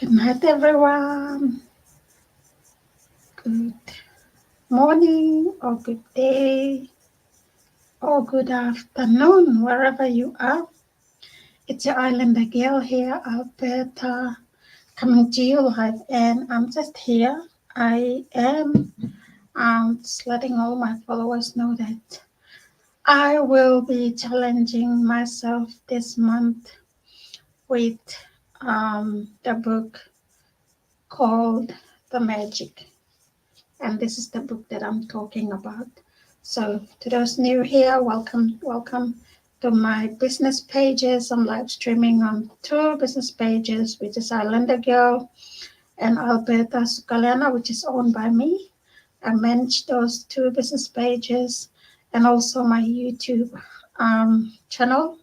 Good night, everyone. Good morning, or good day, or good afternoon, wherever you are. It's your Islander girl here, Alberta, coming to you live, and I'm just here. I am just letting all my followers know that I will be challenging myself this month with the book called The Magic. And this is the book that I'm talking about. So to those new here, welcome to my business pages. I'm live streaming on two business pages, which is Islander Girl and Alberta Sukalena, which is owned by me. I manage those two business pages and also my YouTube channel.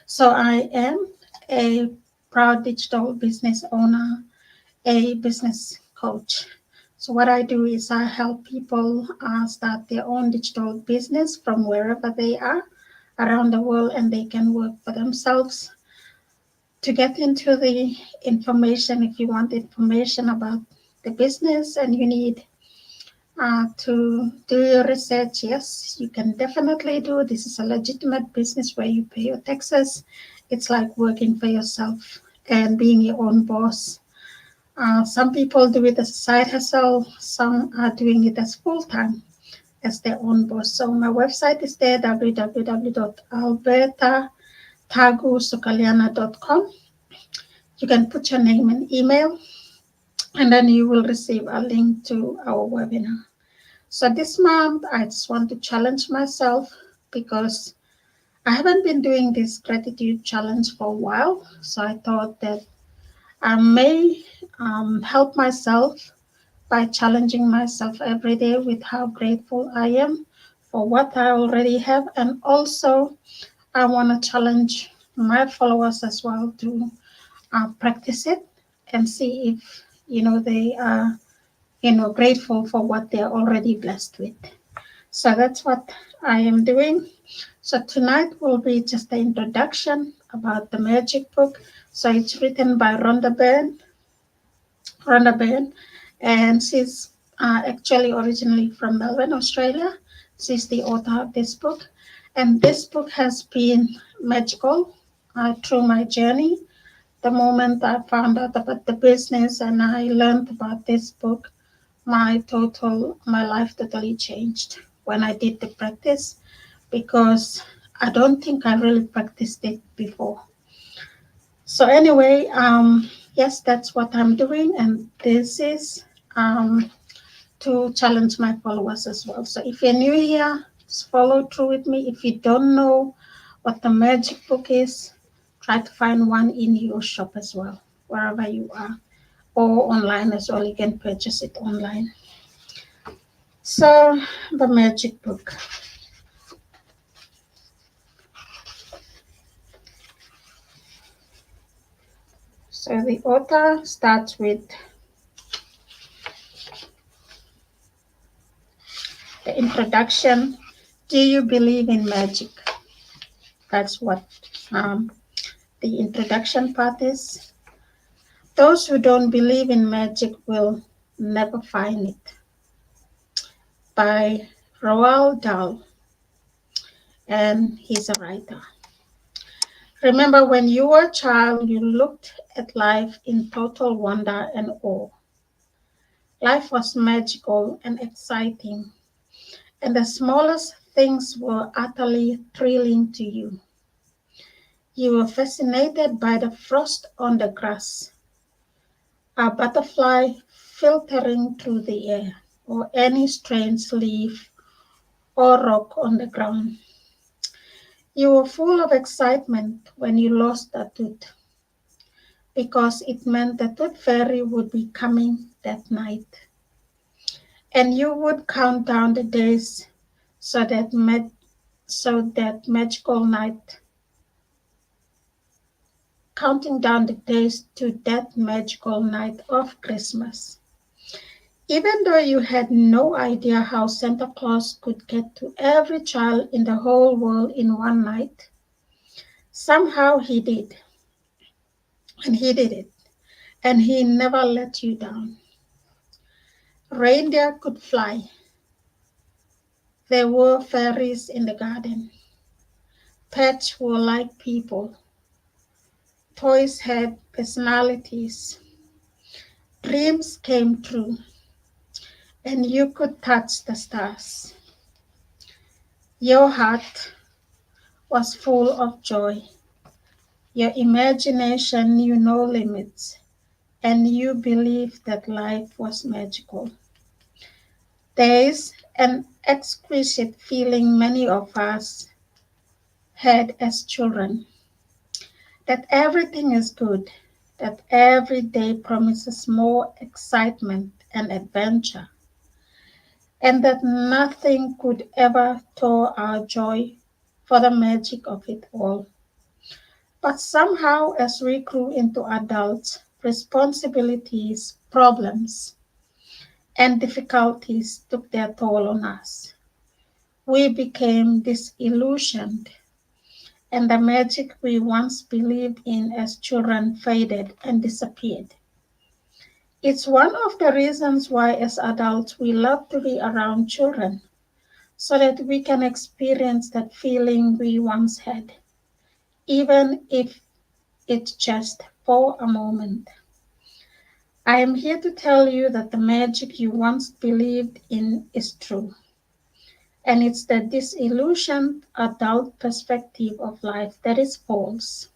So I am a proud digital business owner, a business coach. So what I do is I help people start their own digital business from wherever they are around the world, and they can work for themselves. To get into the information, if you want information about the business and you need to do your research, yes, you can definitely do. This is a legitimate business where you pay your taxes. It's like working for yourself and being your own boss. Some people do it as a side hustle, some are doing it as full time, as their own boss. So my website is there, www.albertatagusukaliana.com. You can put your name and email, and then you will receive a link to our webinar. So this month, I just want to challenge myself because I haven't been doing this gratitude challenge for a while. So I thought that I may help myself by challenging myself every day with how grateful I am for what I already have. And also, I want to challenge my followers as well to practice it and see if, they are, grateful for what they're already blessed with. So that's what I am doing. So tonight will be just the introduction about the magic book. So it's written by Rhonda Byrne, and she's actually originally from Melbourne, Australia. She's the author of this book, and this book has been magical through my journey. The moment I found out about the business and I learned about this book, my life totally changed when I did the practice, because I don't think I really practiced it before. So anyway, yes, that's what I'm doing, and this is to challenge my followers as well. So if you're new here, just follow through with me. If you don't know what the magic book is, try to find one in your shop as well, wherever you are, or online as well. You can purchase it online. So the magic book. So the author starts with the introduction. Do you believe in magic? That's what um, the introduction part is. Those who don't believe in magic will never find it. By Roald Dahl, and he's a writer. Remember, when you were a child, you looked at life in total wonder and awe. Life was magical and exciting, and the smallest things were utterly thrilling to you. You were fascinated by the frost on the grass, a butterfly filtering through the air, or any strange leaf or rock on the ground. You were full of excitement when you lost a tooth, because it meant the tooth fairy would be coming that night. And you would count down the days so that magical night, counting down the days to that magical night of Christmas. Even though you had no idea how Santa Claus could get to every child in the whole world in one night, somehow he did. And he did it. and he never let you down. Reindeer could fly. There were fairies in the garden. Pets were like people. Toys had personalities. Dreams came true, and you could touch the stars. Your heart was full of joy. Your imagination knew no limits, and you believed that life was magical. There is an exquisite feeling many of us had as children, that everything is good, that every day promises more excitement and adventure, and that nothing could ever tour our joy for the magic of it all. But somehow, as we grew into adults, responsibilities, problems, and difficulties took their toll on us. We became disillusioned, and the magic we once believed in as children faded and disappeared. It's one of the reasons why, as adults, we love to be around children, so that we can experience that feeling we once had, even if it's just for a moment. I am here to tell you that the magic you once believed in is true. And it's the disillusioned adult perspective of life that is false.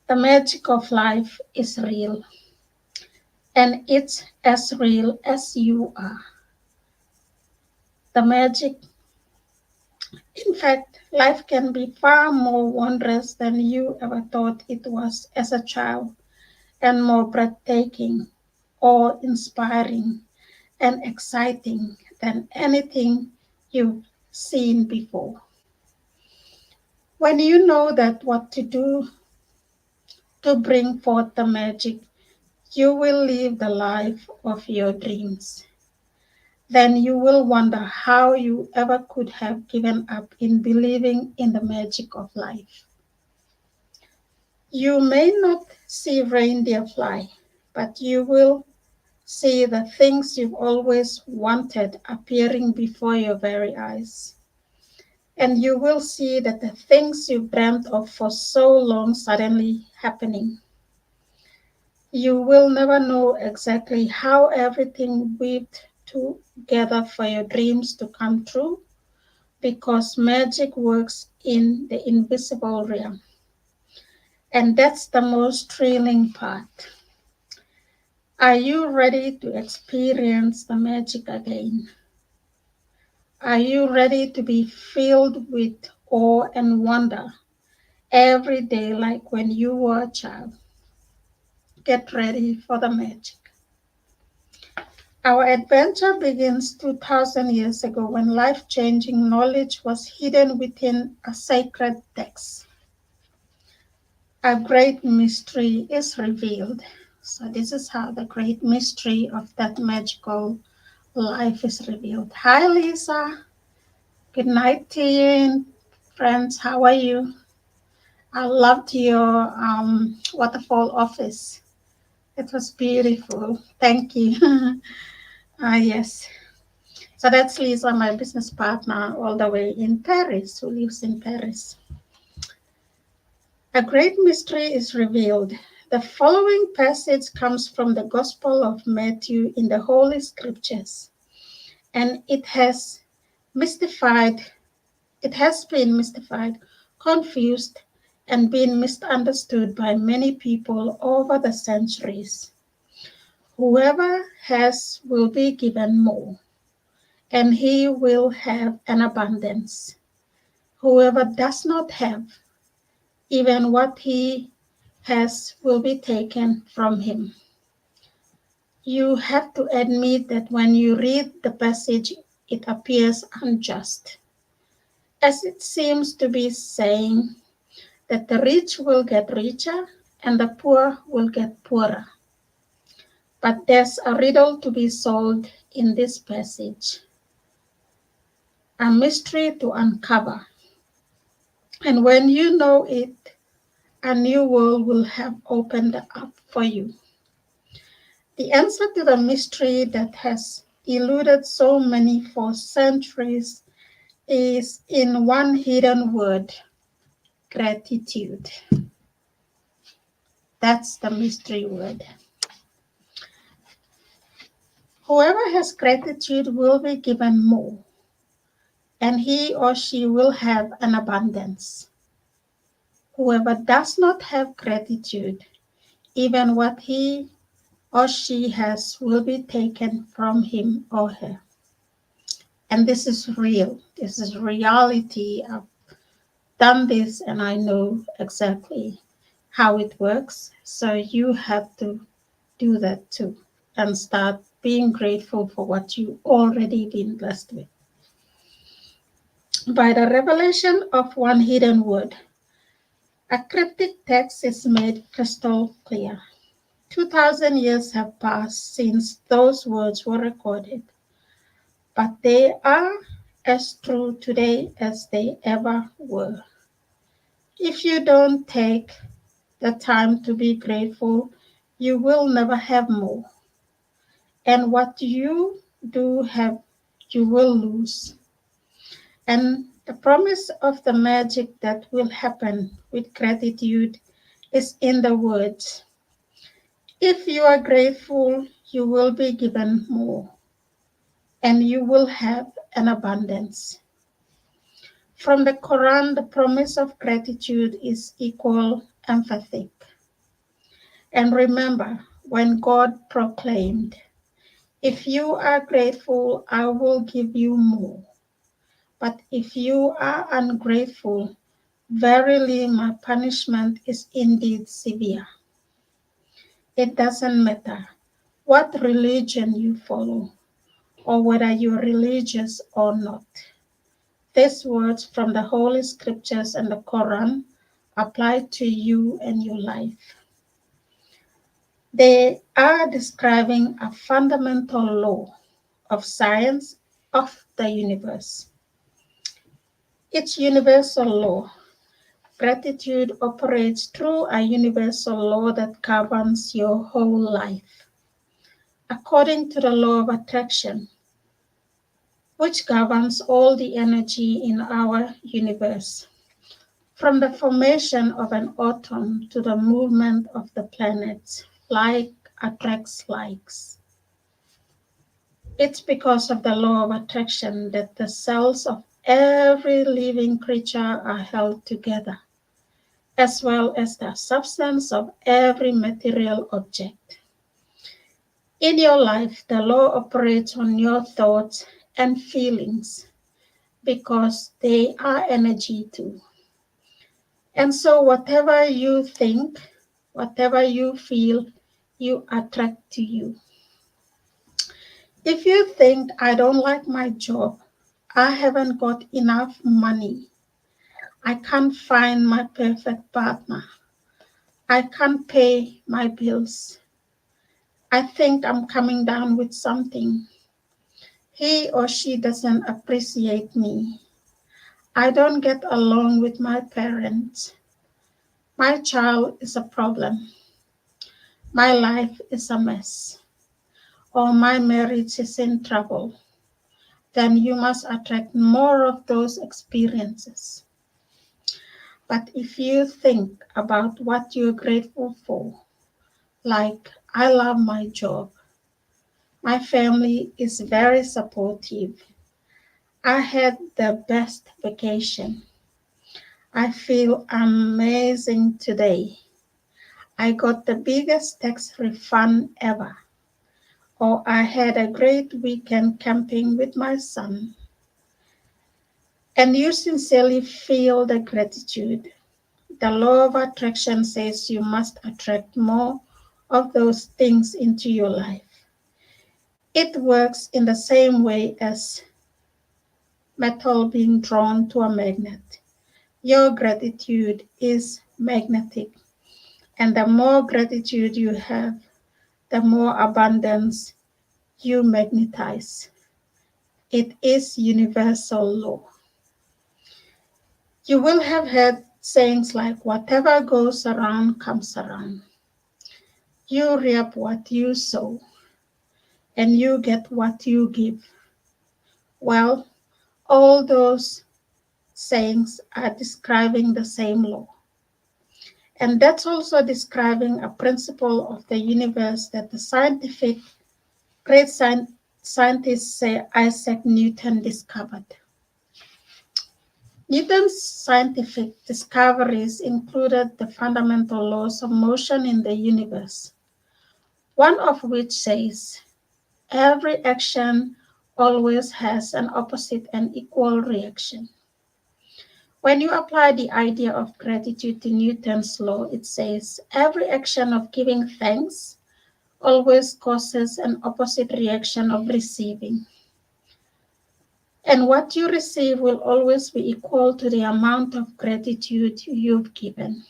The magic of life is real, and it's as real as you are. The magic, in fact, life can be far more wondrous than you ever thought it was as a child, and more breathtaking, awe inspiring, and exciting than anything you've seen before. When you know that what to do to bring forth the magic, you will live the life of your dreams. Then you will wonder how you ever could have given up in believing in the magic of life. You may not see reindeer fly, but you will see the things you've always wanted appearing before your very eyes. And you will see that the things you dreamt of for so long suddenly happening. You will never know exactly how everything weaved together for your dreams to come true, because magic works in the invisible realm. And that's the most thrilling part. Are you ready to experience the magic again? Are you ready to be filled with awe and wonder every day like when you were a child? Get ready for the magic. Our adventure begins 2,000 years ago when life changing knowledge was hidden within a sacred text. A great mystery is revealed. So, this is how the great mystery of that magical life is revealed. Hi, Lisa. Good night to you, friends. How are you? I loved your waterfall office. It was beautiful. Thank you. Yes. So that's Lisa, my business partner, all the way in Paris, who lives in Paris. A great mystery is revealed. The following passage comes from the Gospel of Matthew in the Holy Scriptures, and mystified, it has been mystified, confused, and been misunderstood by many people over the centuries. Whoever has will be given more, and he will have an abundance. Whoever does not have, even what he has will be taken from him. You have to admit that when you read the passage, it appears unjust, as it seems to be saying that the rich will get richer and the poor will get poorer. But there's a riddle to be solved in this passage, a mystery to uncover. And when you know it, a new world will have opened up for you. The answer to the mystery that has eluded so many for centuries is in one hidden word: gratitude. That's the mystery word. Whoever has gratitude will be given more, and he or she will have an abundance. Whoever does not have gratitude, even what he or she has will be taken from him or her. And this is real. This is reality. I've done this and I know exactly how it works. So you have to do that too and start being grateful for what you already been blessed with. By the revelation of one hidden word, a cryptic text is made crystal clear. 2,000 years have passed since those words were recorded, but they are as true today as they ever were. If you don't take the time to be grateful, you will never have more. And what you do have, you will lose. And the promise of the magic that will happen with gratitude is in the words. If you are grateful, you will be given more, and you will have an abundance. From the Quran, the promise of gratitude is equal emphatic. And remember, when God proclaimed, "If you are grateful, I will give you more. But if you are ungrateful, verily my punishment is indeed severe." It doesn't matter what religion you follow or whether you're religious or not. These words from the Holy Scriptures and the Quran apply to you and your life. They are describing a fundamental law of science of the universe. It's universal law. Gratitude operates through a universal law that governs your whole life. According to the law of attraction, which governs all the energy in our universe, from the formation of an atom to the movement of the planets, like attracts likes. It's because of the law of attraction that the cells of every living creature are held together, as well as the substance of every material object. In your life, the law operates on your thoughts and feelings because they are energy too. And so, whatever you think, whatever you feel, you attract to you. If you think, "I don't like my job, I haven't got enough money, I can't find my perfect partner, I can't pay my bills, I think I'm coming down with something, he or she doesn't appreciate me, I don't get along with my parents, my child is a problem, my life is a mess, or my marriage is in trouble," then you must attract more of those experiences. But if you think about what you're grateful for, like, "I love my job, my family is very supportive, I had the best vacation, I feel amazing today, I got the biggest tax refund ever," or "I had a great weekend camping with my son," and you sincerely feel the gratitude, the law of attraction says you must attract more of those things into your life. It works in the same way as metal being drawn to a magnet. Your gratitude is magnetic, and the more gratitude you have, the more abundance you magnetize. It is universal law. You will have heard sayings like, "Whatever goes around comes around." You reap what you sow, and you get what you give. Well, all those sayings are describing the same law. And that's also describing a principle of the universe that the great scientist Isaac Newton discovered. Newton's scientific discoveries included the fundamental laws of motion in the universe, one of which says every action always has an opposite and equal reaction. When you apply the idea of gratitude to Newton's law, it says every action of giving thanks always causes an opposite reaction of receiving. And what you receive will always be equal to the amount of gratitude you've given.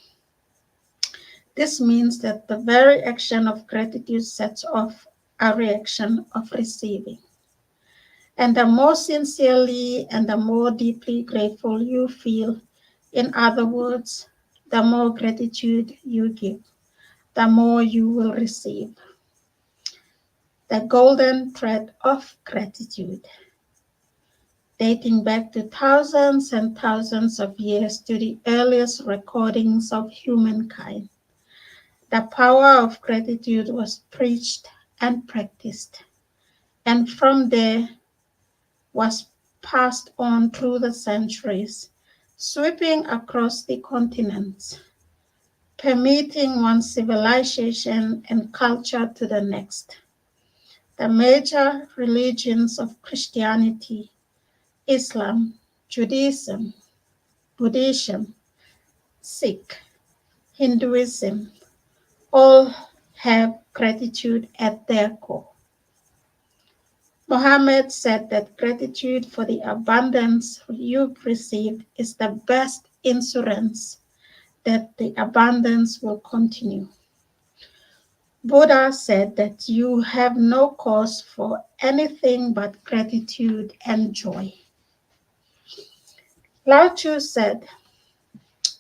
This means that the very action of gratitude sets off a reaction of receiving. And the more sincerely and the more deeply grateful you feel, in other words, the more gratitude you give, the more you will receive. The golden thread of gratitude, dating back to thousands and thousands of years to the earliest recordings of humankind. The power of gratitude was preached and practiced, and from there was passed on through the centuries, sweeping across the continents, permeating one civilization and culture to the next. The major religions of Christianity, Islam, Judaism, Buddhism, Sikh, Hinduism, all have gratitude at their core. Mohammed said that gratitude for the abundance you've received is the best insurance that the abundance will continue. Buddha said that you have no cause for anything but gratitude and joy. Lao Tzu said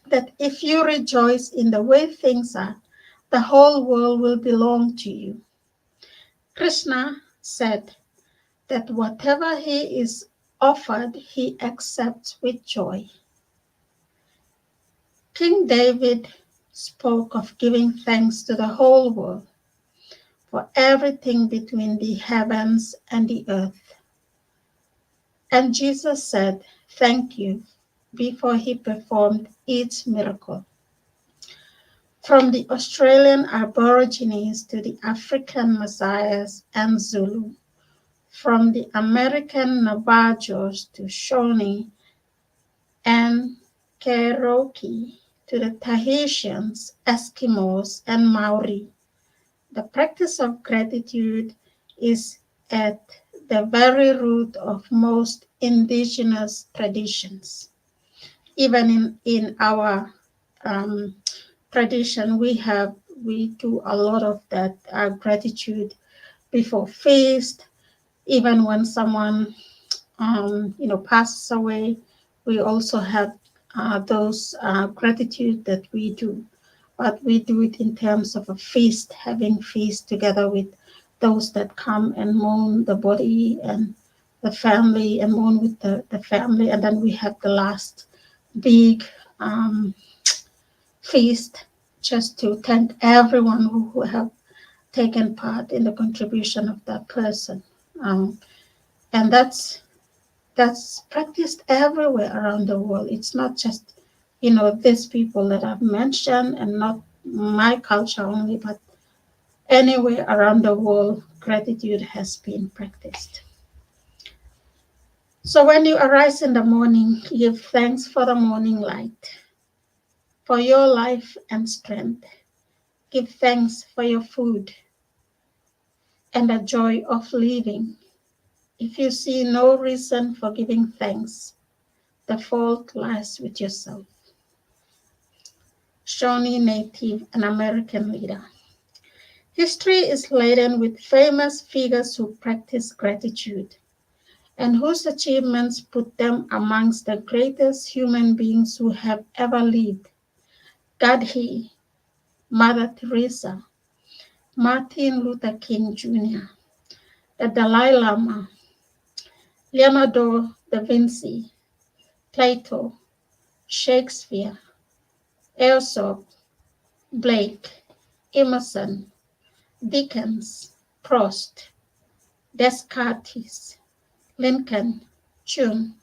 that if you rejoice in the way things are, the whole world will belong to you. Krishna said that whatever he is offered, he accepts with joy. King David spoke of giving thanks to the whole world for everything between the heavens and the earth. And Jesus said, "Thank you," before he performed each miracle. From the Australian Aborigines to the African Messiahs and Zulu, from the American Navajos to Shawnee and Cherokee to the Tahitians, Eskimos, and Maori, the practice of gratitude is at the very root of most indigenous traditions. Even in our tradition, we do a lot of that gratitude before feast. Even when someone passes away, we also have those gratitude that we do, but we do it in terms of a feast, having feast together with those that come and mourn the body and the family and mourn with the family. And then we have the last big feast just to thank everyone who have taken part in the contribution of that person. And that's practiced everywhere around the world. It's not just, these people that I've mentioned and not my culture only, but anywhere around the world, gratitude has been practiced. So when you arise in the morning, give thanks for the morning light, for your life and strength. Give thanks for your food and the joy of living. If you see no reason for giving thanks, the fault lies with yourself. Shawnee Native and American leader. History is laden with famous figures who practiced gratitude and whose achievements put them amongst the greatest human beings who have ever lived. Gandhi, Mother Teresa, Martin Luther King Jr., the Dalai Lama, Leonardo da Vinci, Plato, Shakespeare, Aesop, Blake, Emerson, Dickens, Proust, Descartes, Lincoln, Hume,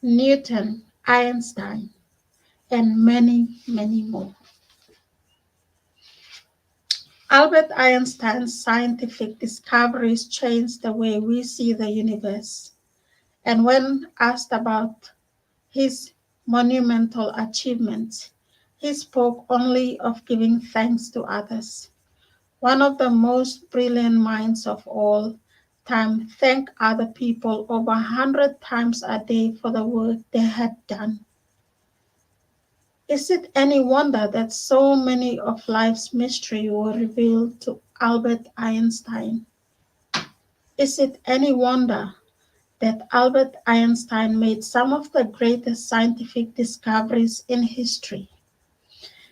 Newton, Einstein, and many, many more. Albert Einstein's scientific discoveries changed the way we see the universe. And when asked about his monumental achievements, he spoke only of giving thanks to others. One of the most brilliant minds of all time thanked other people over 100 times a day for the work they had done. Is it any wonder that so many of life's mysteries were revealed to Albert Einstein? Is it any wonder that Albert Einstein made some of the greatest scientific discoveries in history?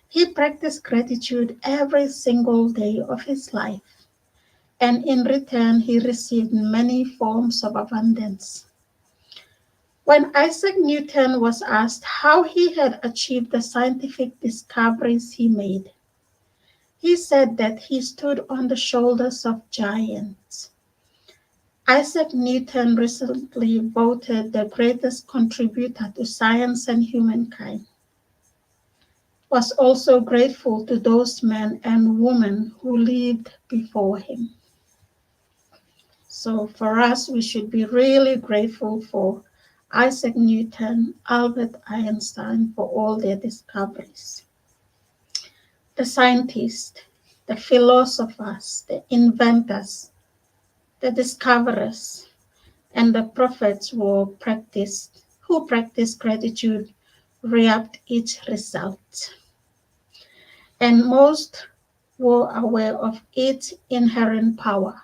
He practiced gratitude every single day of his life, and in return, he received many forms of abundance. When Isaac Newton was asked how he had achieved the scientific discoveries he made, he said that he stood on the shoulders of giants. Isaac Newton, recently voted the greatest contributor to science and humankind, was also grateful to those men and women who lived before him. So for us, we should be really grateful for Isaac Newton, Albert Einstein for all their discoveries. The scientists, the philosophers, the inventors, the discoverers, and the prophets who practiced gratitude reaped its result. And most were aware of its inherent power.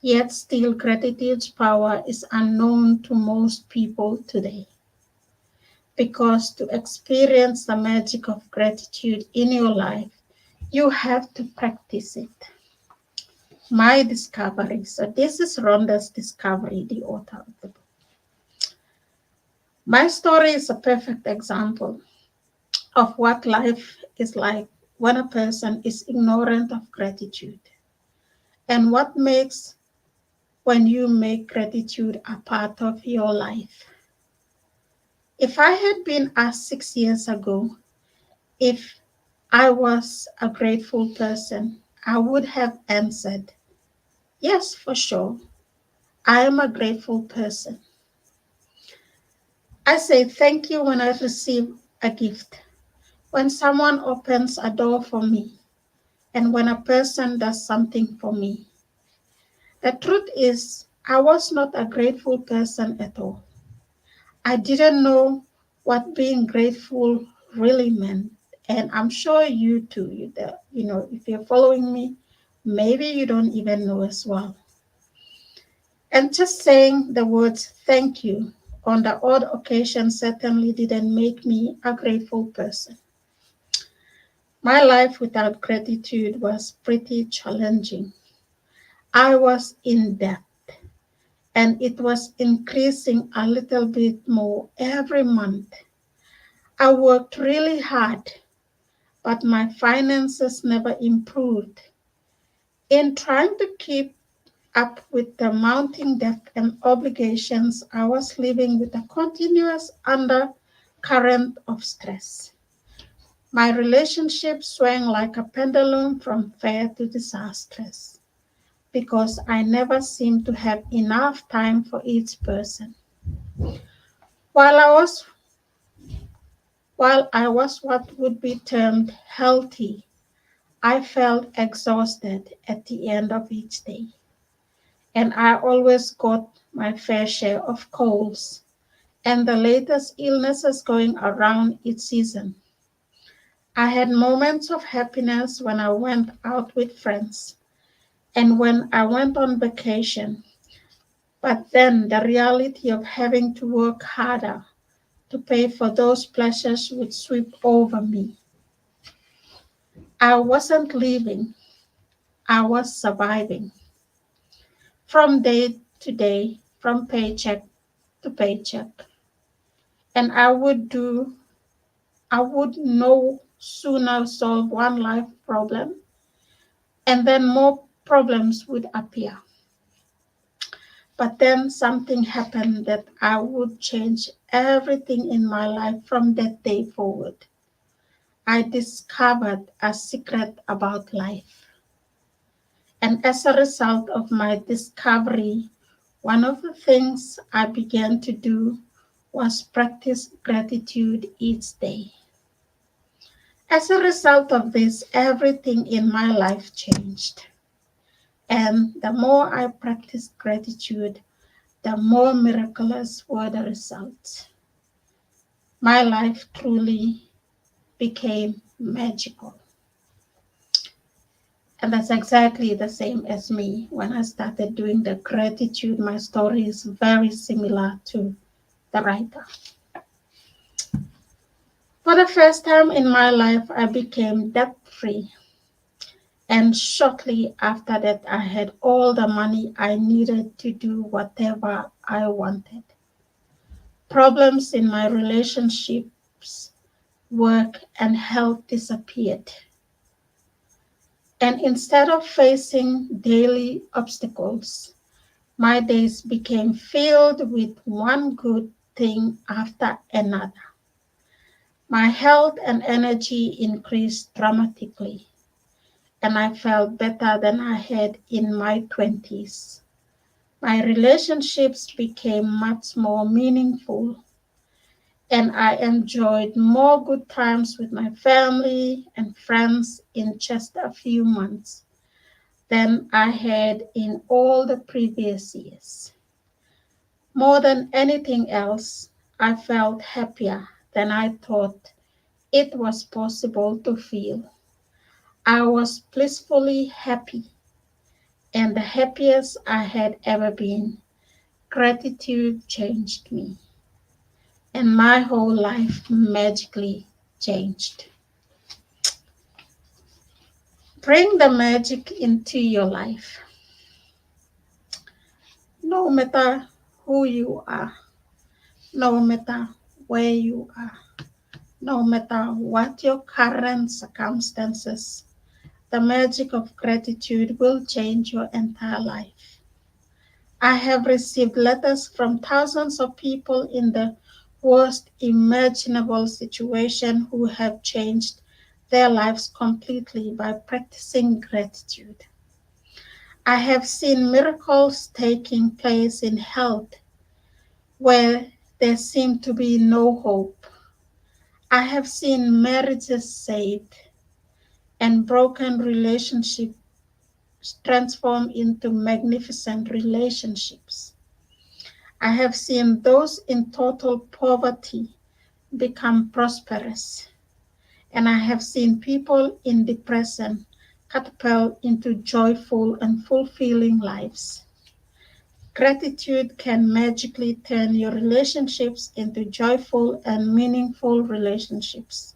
Yet still gratitude's power is unknown to most people today. Because to experience the magic of gratitude in your life, you have to practice it. My discovery. So this is Rhonda's discovery, the author of the book. My story is a perfect example of what life is like when a person is ignorant of gratitude, and what makes when you make gratitude a part of your life. If I had been asked 6 years ago if I was a grateful person, I would have answered, yes, for sure. I am a grateful person. I say thank you when I receive a gift, when someone opens a door for me, and when a person does something for me. The truth is, I was not a grateful person at all. I didn't know what being grateful really meant. And I'm sure you too, if you're following me, maybe you don't even know as well. And just saying the words thank you on the odd occasion certainly didn't make me a grateful person. My life without gratitude was pretty challenging. I was in debt, and it was increasing a little bit more every month. I worked really hard, but my finances never improved. In trying to keep up with the mounting debt and obligations, I was living with a continuous undercurrent of stress. My relationship swung like a pendulum from fair to disastrous because I never seemed to have enough time for each person. While I was while I was what would be termed healthy, I felt exhausted at the end of each day. And I always got my fair share of colds and the latest illnesses going around each season. I had moments of happiness when I went out with friends and when I went on vacation. But then the reality of having to work harder to pay for those pleasures would sweep over me. I wasn't leaving. I was surviving from day to day, from paycheck to paycheck. And I would no sooner solve one life problem and then more problems would appear. But then something happened that I would change everything in my life from that day forward. I discovered a secret about life. And as a result of my discovery, one of the things I began to do was practice gratitude each day. As a result of this, everything in my life changed. And the more I practiced gratitude, the more miraculous were the results. My life truly became magical. And that's exactly the same as me. When I started doing the gratitude, my story is very similar to the writer. For the first time in my life, I became debt free. And shortly after that, I had all the money I needed to do whatever I wanted. Problems in my relationships, work, and health disappeared. And instead of facing daily obstacles, my days became filled with one good thing after another. My health and energy increased dramatically, and I felt better than I had in my 20s. My relationships became much more meaningful, and I enjoyed more good times with my family and friends in just a few months than I had in all the previous years. More than anything else, I felt happier than I thought it was possible to feel. I was blissfully happy and the happiest I had ever been. Gratitude changed me, and my whole life magically changed. Bring the magic into your life. No matter who you are, no matter where you are, no matter what your current circumstances, the magic of gratitude will change your entire life. I have received letters from thousands of people in the worst imaginable situation who have changed their lives completely by practicing gratitude. I have seen miracles taking place in health where there seemed to be no hope. I have seen marriages saved and broken relationships transform into magnificent relationships. I have seen those in total poverty become prosperous, and I have seen people in depression catapult into joyful and fulfilling lives. Gratitude can magically turn your relationships into joyful and meaningful relationships,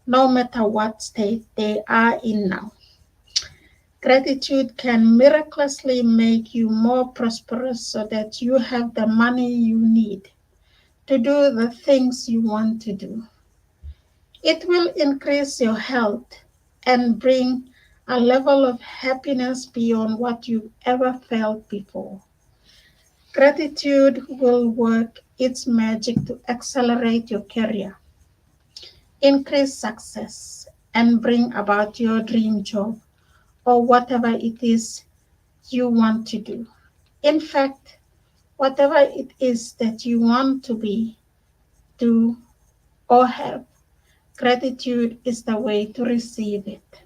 no matter what state they are in now. Gratitude can miraculously make you more prosperous so that you have the money you need to do the things you want to do. It will increase your health and bring a level of happiness beyond what you've ever felt before. Gratitude will work its magic to accelerate your career, increase success, and bring about your dream job or whatever it is you want to do. In fact, whatever it is that you want to be, do, or have, gratitude is the way to receive it.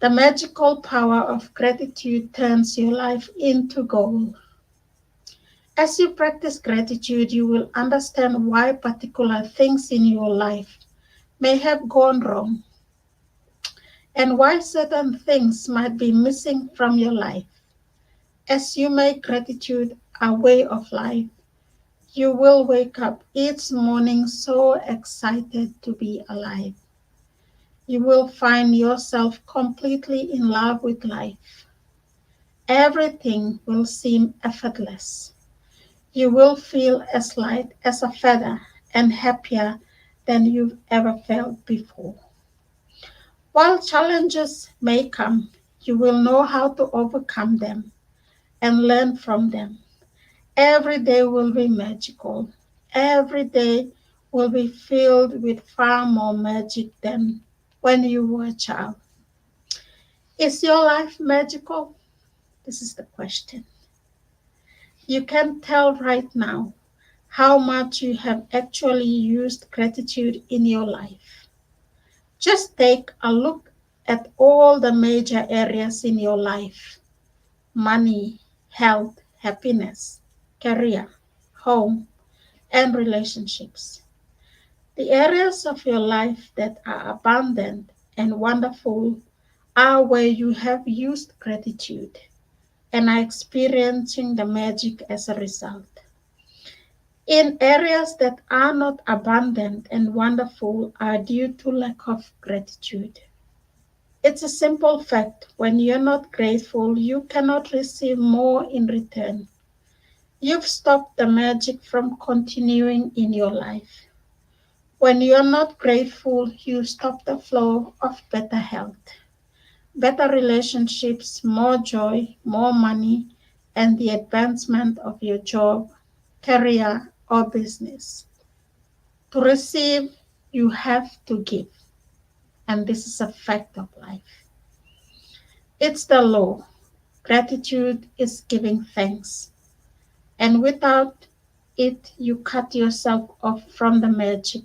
The magical power of gratitude turns your life into gold. As you practice gratitude, you will understand why particular things in your life may have gone wrong and why certain things might be missing from your life. As you make gratitude a way of life, you will wake up each morning so excited to be alive. You will find yourself completely in love with life. Everything will seem effortless. You will feel as light as a feather and happier than you've ever felt before. While challenges may come, you will know how to overcome them and learn from them. Every day will be magical. Every day will be filled with far more magic than when you were a child. Is your life magical? This is the question. You can tell right now how much you have actually used gratitude in your life. Just take a look at all the major areas in your life: money, health, happiness, career, home, and relationships. The areas of your life that are abundant and wonderful are where you have used gratitude and are experiencing the magic as a result. In areas that are not abundant and wonderful are due to lack of gratitude. It's a simple fact: when you're not grateful, you cannot receive more in return. You've stopped the magic from continuing in your life. When you're not grateful, you stop the flow of better health, better relationships, more joy, more money, and the advancement of your job, career, or business. To receive, you have to give, and this is a fact of life. It's the law. Gratitude is giving thanks, and without it, you cut yourself off from the magic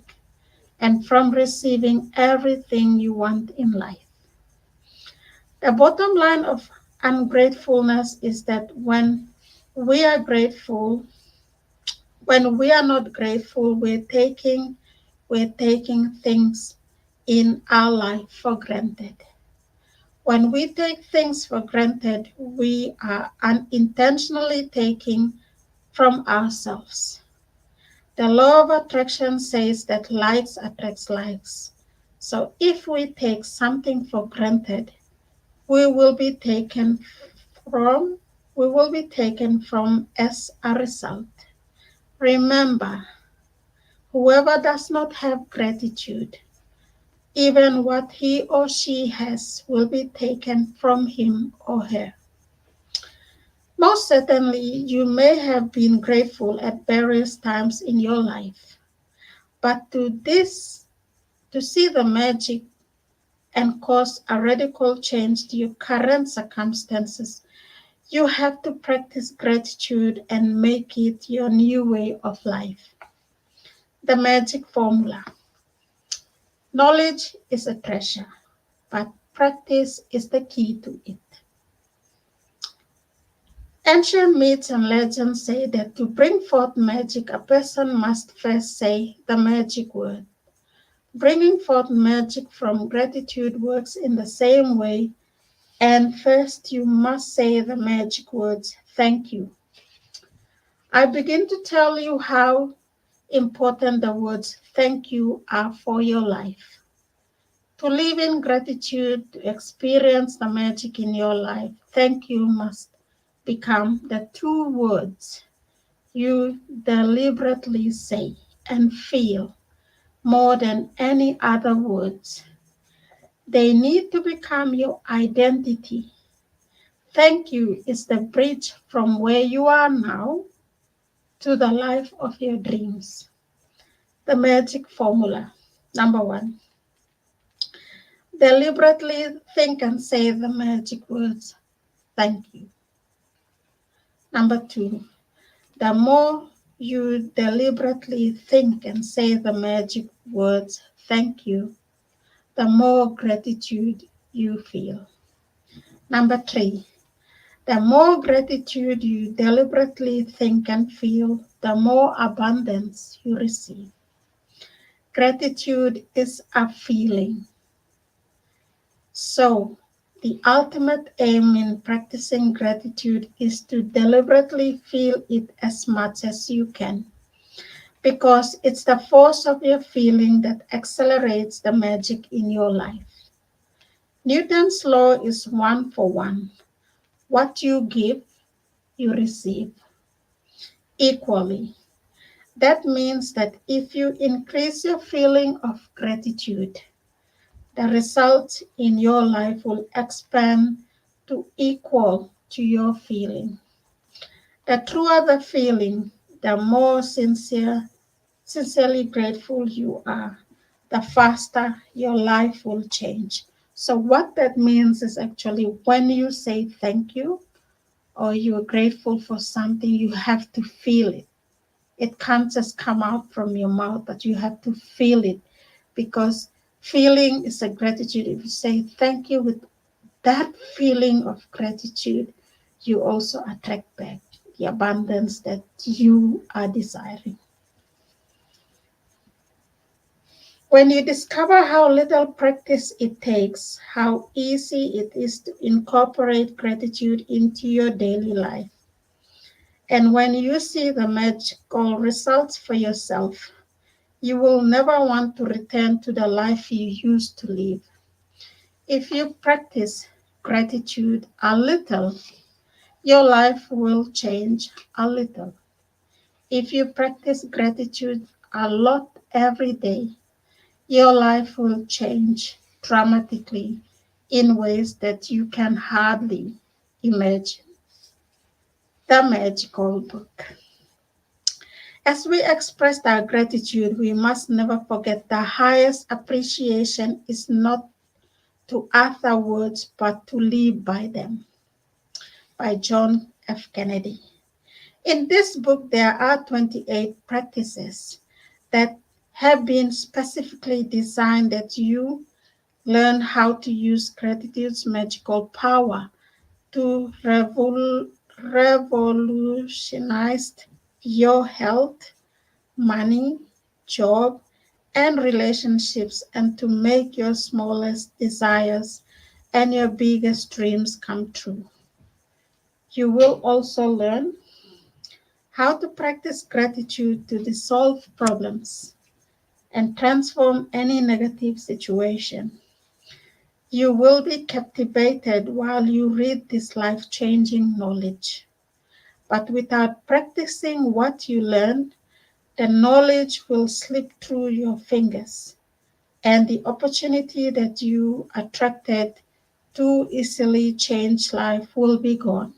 and from receiving everything you want in life. The bottom line of ungratefulness is that we are grateful, when we are not grateful, we're taking things in our life for granted. When we take things for granted, we are unintentionally taking from ourselves. The law of attraction says that likes attracts likes. So if we take something for granted, we will be taken from we will be taken from as a result. Remember, whoever does not have gratitude, even what he or she has will be taken from him or her. Most certainly, you may have been grateful at various times in your life, but to see the magic and cause a radical change to your current circumstances, you have to practice gratitude and make it your new way of life. The magic formula: knowledge is a treasure, but practice is the key to it. Ancient myths and legends say that to bring forth magic, a person must first say the magic word. Bringing forth magic from gratitude works in the same way, and first you must say the magic words, thank you. I begin to tell you how important the words thank you are for your life. To live in gratitude, to experience the magic in your life, thank you must become the two words you deliberately say and feel more than any other words. They need to become your identity. Thank you is the bridge from where you are now to the life of your dreams. The magic formula. Number one, deliberately think and say the magic words, thank you. Number two, the more you deliberately think and say the magic words, thank you, the more gratitude you feel. Number three, the more gratitude you deliberately think and feel, the more abundance you receive. Gratitude is a feeling. So, the ultimate aim in practicing gratitude is to deliberately feel it as much as you can. because it's the force of your feeling that accelerates the magic in your life. Newton's law is 1 for 1. What you give, you receive equally. That means that if you increase your feeling of gratitude, the result in your life will expand to equal to your feeling. The truer the feeling, the more sincerely grateful you are, the faster your life will change. So, what that means is actually when you say thank you or you're grateful for something, you have to feel it. It can't just come out from your mouth, but you have to feel it because feeling is a gratitude. If you say thank you with that feeling of gratitude, you also attract back the abundance that you are desiring. When you discover how little practice it takes, how easy it is to incorporate gratitude into your daily life, and when you see the magical results for yourself, you will never want to return to the life you used to live. If you practice gratitude a little, your life will change a little. If you practice gratitude a lot every day, your life will change dramatically in ways that you can hardly imagine. The Magical Book. As we express our gratitude, we must never forget the highest appreciation is not to utter words but to live by them. By John F. Kennedy. In this book, there are 28 practices that have been specifically designed that you learn how to use gratitude's magical power to revolutionize your health, money, job, and relationships, and to make your smallest desires and your biggest dreams come true. You will also learn how to practice gratitude to dissolve problems and transform any negative situation. You will be captivated while you read this life changing knowledge. But without practicing what you learned, the knowledge will slip through your fingers, and the opportunity that you attracted to easily change life will be gone.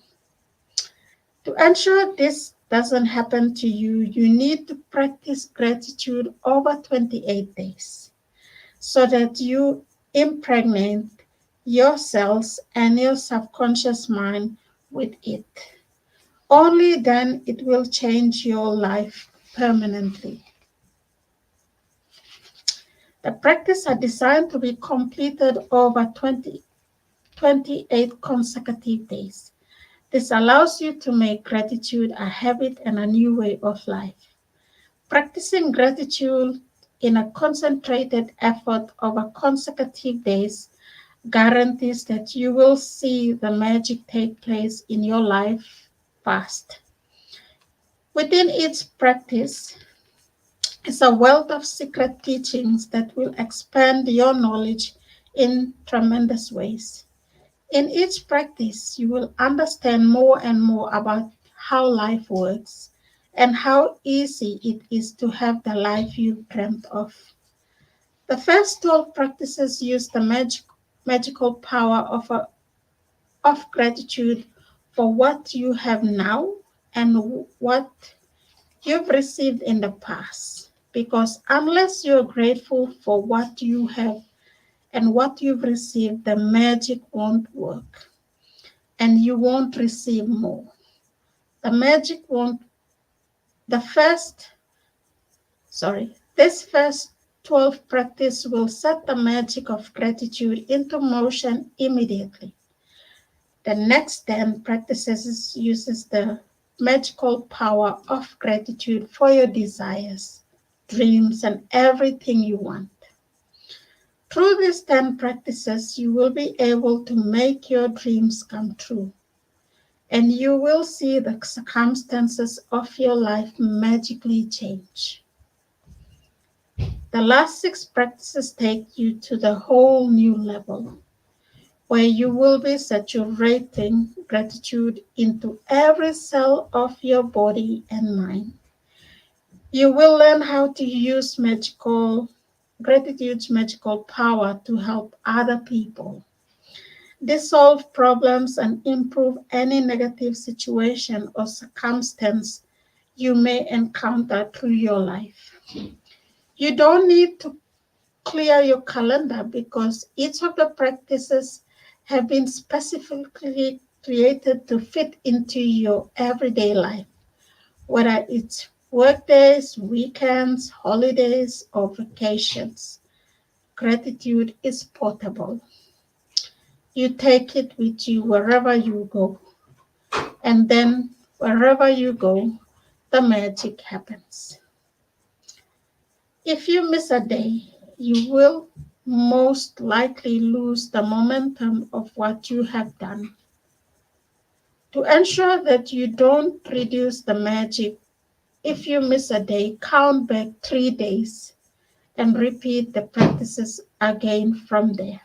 To ensure this doesn't happen to you, you need to practice gratitude over 28 days so that you impregnate your cells and your subconscious mind with it. Only then it will change your life permanently. The practice are designed to be completed over 28 consecutive days. This allows you to make gratitude a habit and a new way of life. Practicing gratitude in a concentrated effort over consecutive days guarantees that you will see the magic take place in your life fast. Within each practice is a wealth of secret teachings that will expand your knowledge in tremendous ways. In each practice, you will understand more and more about how life works and how easy it is to have the life you dreamt of. The first 12 practices use the magical power of gratitude for what you have now and what you've received in the past. Because unless you're grateful for what you have and what you've received, the magic won't work and you won't receive more. The magic won't, the first, sorry, this first 12 practice will set the magic of gratitude into motion immediately. The next 10 practices uses the magical power of gratitude for your desires, dreams, and everything you want. Through these 10 practices, you will be able to make your dreams come true, and you will see the circumstances of your life magically change. The last 6 practices take you to the whole new level where you will be saturating gratitude into every cell of your body and mind. You will learn how to use gratitude's magical power to help other people, dissolve problems, and improve any negative situation or circumstance you may encounter through your life. You don't need to clear your calendar because each of the practices have been specifically created to fit into your everyday life, whether it's work days, weekends, holidays, or vacations. Gratitude is portable. You take it with you wherever you go, and then wherever you go, the magic happens. If you miss a day, you will most likely lose the momentum of what you have done. To ensure that you don't reduce the magic, if you miss a day, count back 3 days and repeat the practices again from there.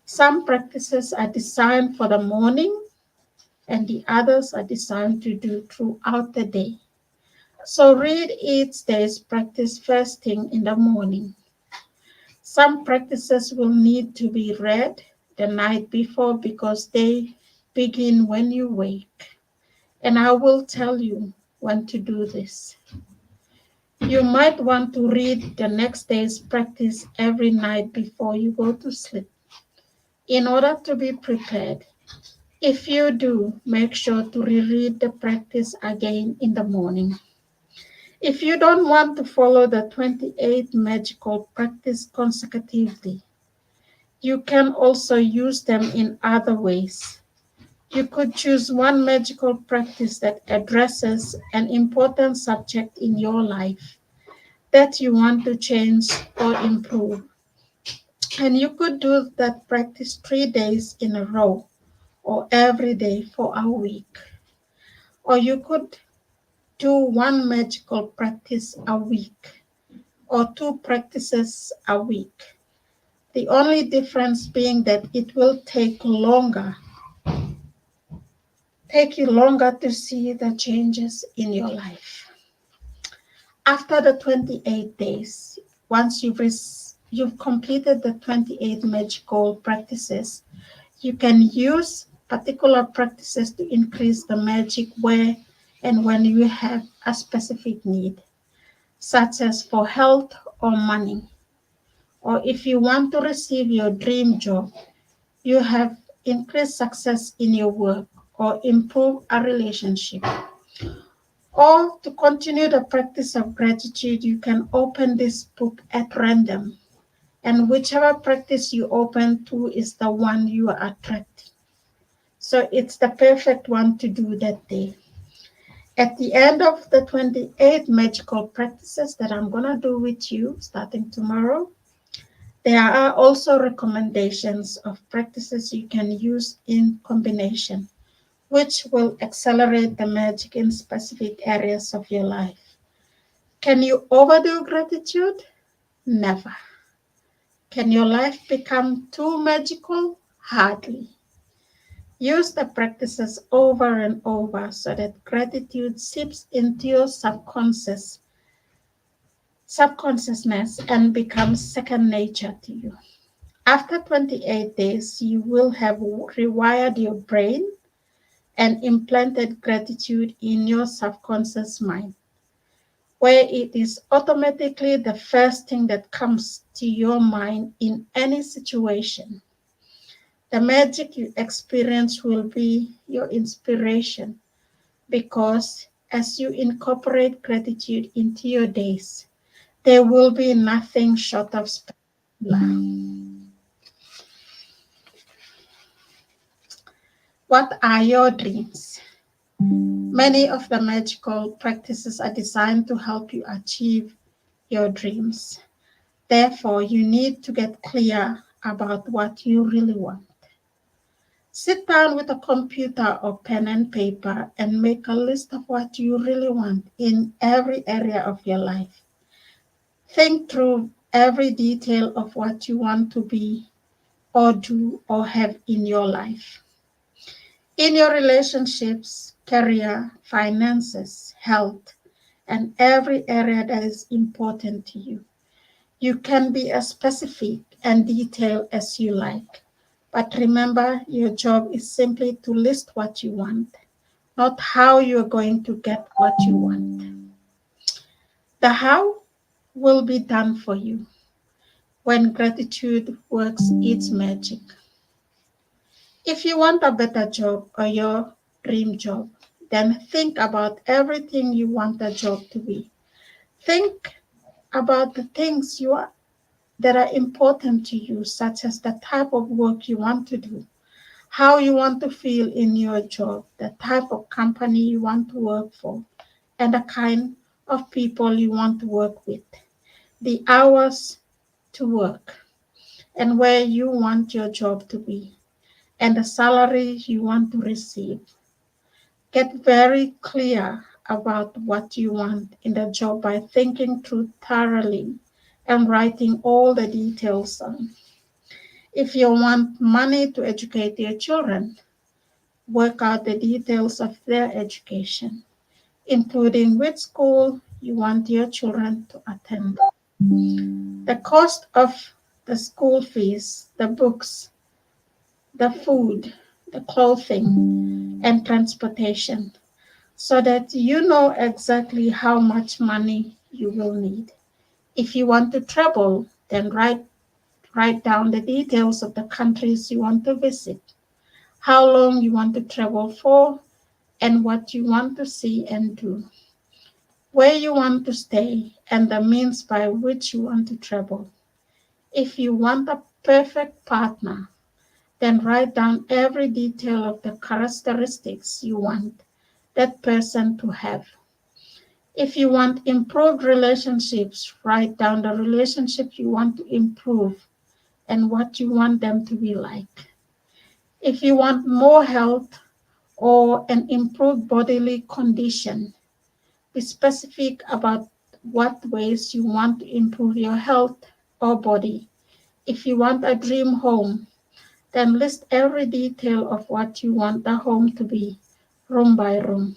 Some practices are designed for the morning and the others are designed to do throughout the day. So read each day's practice first thing in the morning. Some practices will need to be read the night before because they begin when you wake. And I will tell you when to do this. You might want to read the next day's practice every night before you go to sleep in order to be prepared. If you do, make sure to reread the practice again in the morning. If you don't want to follow the 28 magical practice consecutively, you can also use them in other ways. You could choose one magical practice that addresses an important subject in your life that you want to change or improve. And you could do that practice 3 days in a row or every day for a week. Or you could do one magical practice a week or 2 practices a week. The only difference being that it will take you longer to see the changes in your life. After the 28 days, once you've completed the 28 magical practices, you can use particular practices to increase the magic where and when you have a specific need, such as for health or money. Or if you want to receive your dream job, you have increased success in your work or improve a relationship. Or to continue the practice of gratitude, you can open this book at random. And whichever practice you open to is the one you are attracting. So it's the perfect one to do that day. At the end of the 28 magical practices that I'm going to do with you starting tomorrow, there are also recommendations of practices you can use in combination, which will accelerate the magic in specific areas of your life. Can you overdo gratitude? Never. Can your life become too magical? Hardly. Use the practices over and over so that gratitude seeps into your subconsciousness and becomes second nature to you. After 28 days, you will have rewired your brain and implanted gratitude in your subconscious mind, where it is automatically the first thing that comes to your mind in any situation. The magic you experience will be your inspiration because as you incorporate gratitude into your days, there will be nothing short of spectacular. What are your dreams? Many of the magical practices are designed to help you achieve your dreams. Therefore, you need to get clear about what you really want. Sit down with a computer or pen and paper and make a list of what you really want in every area of your life. Think through every detail of what you want to be or do or have in your life. In your relationships, career, finances, health, and every area that is important to you. You can be as specific and detailed as you like. But remember, your job is simply to list what you want, not how you're going to get what you want. The how will be done for you when gratitude works its magic. If you want a better job or your dream job, then think about everything you want the job to be. Think about the things that are important to you, such as the type of work you want to do, how you want to feel in your job, the type of company you want to work for, and the kind of people you want to work with, the hours to work, and where you want your job to be, and the salary you want to receive. Get very clear about what you want in the job by thinking through thoroughly and writing all the details down. If you want money to educate your children, work out the details of their education, including which school you want your children to attend, the cost of the school fees, the books, the food, the clothing, and transportation, so that you know exactly how much money you will need. If you want to travel, then write down the details of the countries you want to visit, how long you want to travel for, and what you want to see and do, where you want to stay, and the means by which you want to travel. If you want a perfect partner, then write down every detail of the characteristics you want that person to have. If you want improved relationships, write down the relationship you want to improve and what you want them to be like. If you want more health or an improved bodily condition, be specific about what ways you want to improve your health or body. If you want a dream home, then list every detail of what you want the home to be, room by room.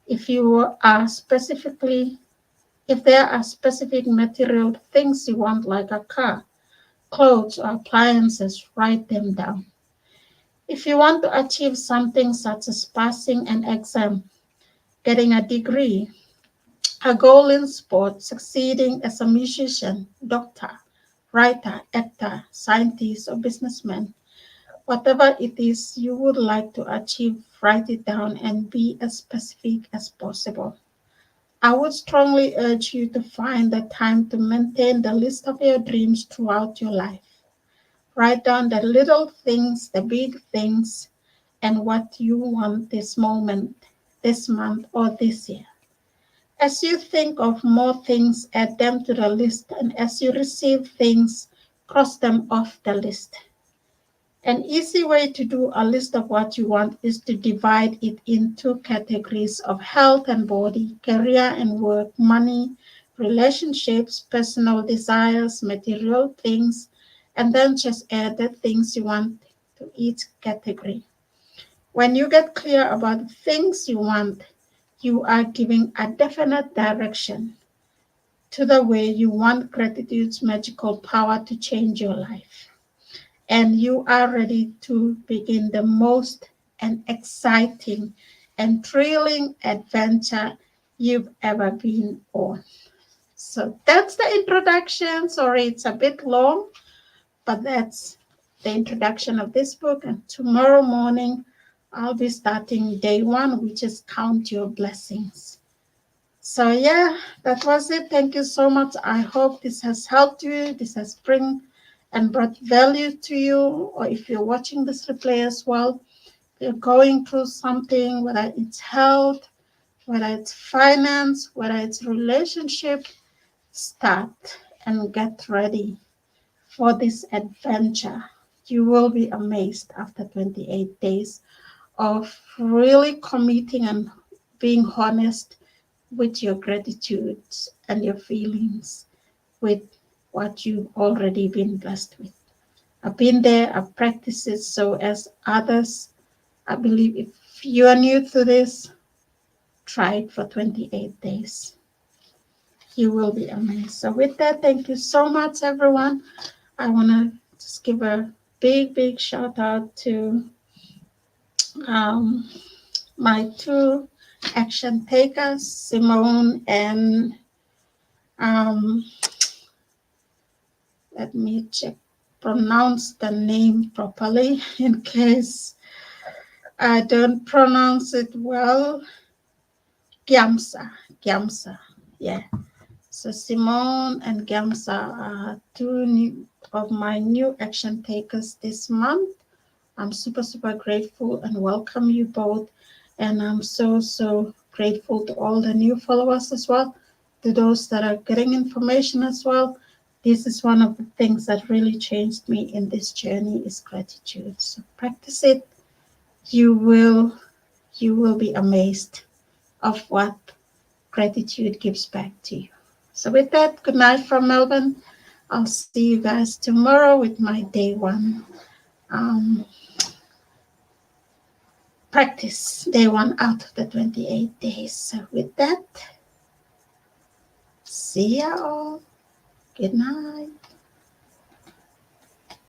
If you are specifically If there are specific material things you want, like a car, clothes, or appliances, write them down. If you want to achieve something such as passing an exam, getting a degree, a goal in sport, succeeding as a musician, doctor, writer, actor, scientist, or businessman, whatever it is you would like to achieve, write it down and be as specific as possible. I would strongly urge you to find the time to maintain the list of your dreams throughout your life. Write down the little things, the big things, and what you want this moment, this month, or this year. As you think of more things, add them to the list, and as you receive things, cross them off the list. An easy way to do a list of what you want is to divide it into categories of health and body, career and work, money, relationships, personal desires, material things, and then just add the things you want to each category. When you get clear about the things you want, you are giving a definite direction to the way you want gratitude's magical power to change your life, and you are ready to begin the most and exciting and thrilling adventure you've ever been on. So that's the introduction. Sorry, it's a bit long, but that's the introduction of this book. And tomorrow morning, I'll be starting day one, which is Count Your Blessings. So, yeah, that was it. Thank you so much. I hope this has helped you. This has brought value to you. Or if you're watching this replay as well, if you're going through something, whether it's health, whether it's finance, whether it's relationship, start and get ready for this adventure. You will be amazed after 28 days of really committing and being honest with your gratitude and your feelings with what you've already been blessed with. I've been there, I've practiced it, so as others, I believe if you are new to this, try it for 28 days. You will be amazed. So with that, thank you so much, everyone. I want to just give a big shout out to um, my two action takers, Simone and um, let me check, pronounce the name properly in case I don't pronounce it well. Gyamsa, Gyamsa, yeah. So Simone and Gyamsa are two of my new action takers this month. I'm super grateful and welcome you both. And I'm so grateful to all the new followers as well, to those that are getting information as well. This is one of the things that really changed me in this journey is gratitude. So practice it. You will be amazed of what gratitude gives back to you. So with that, good night from Melbourne. I'll see you guys tomorrow with my day one um, practice, day one out of the 28 days. So with that, see ya all. Good night.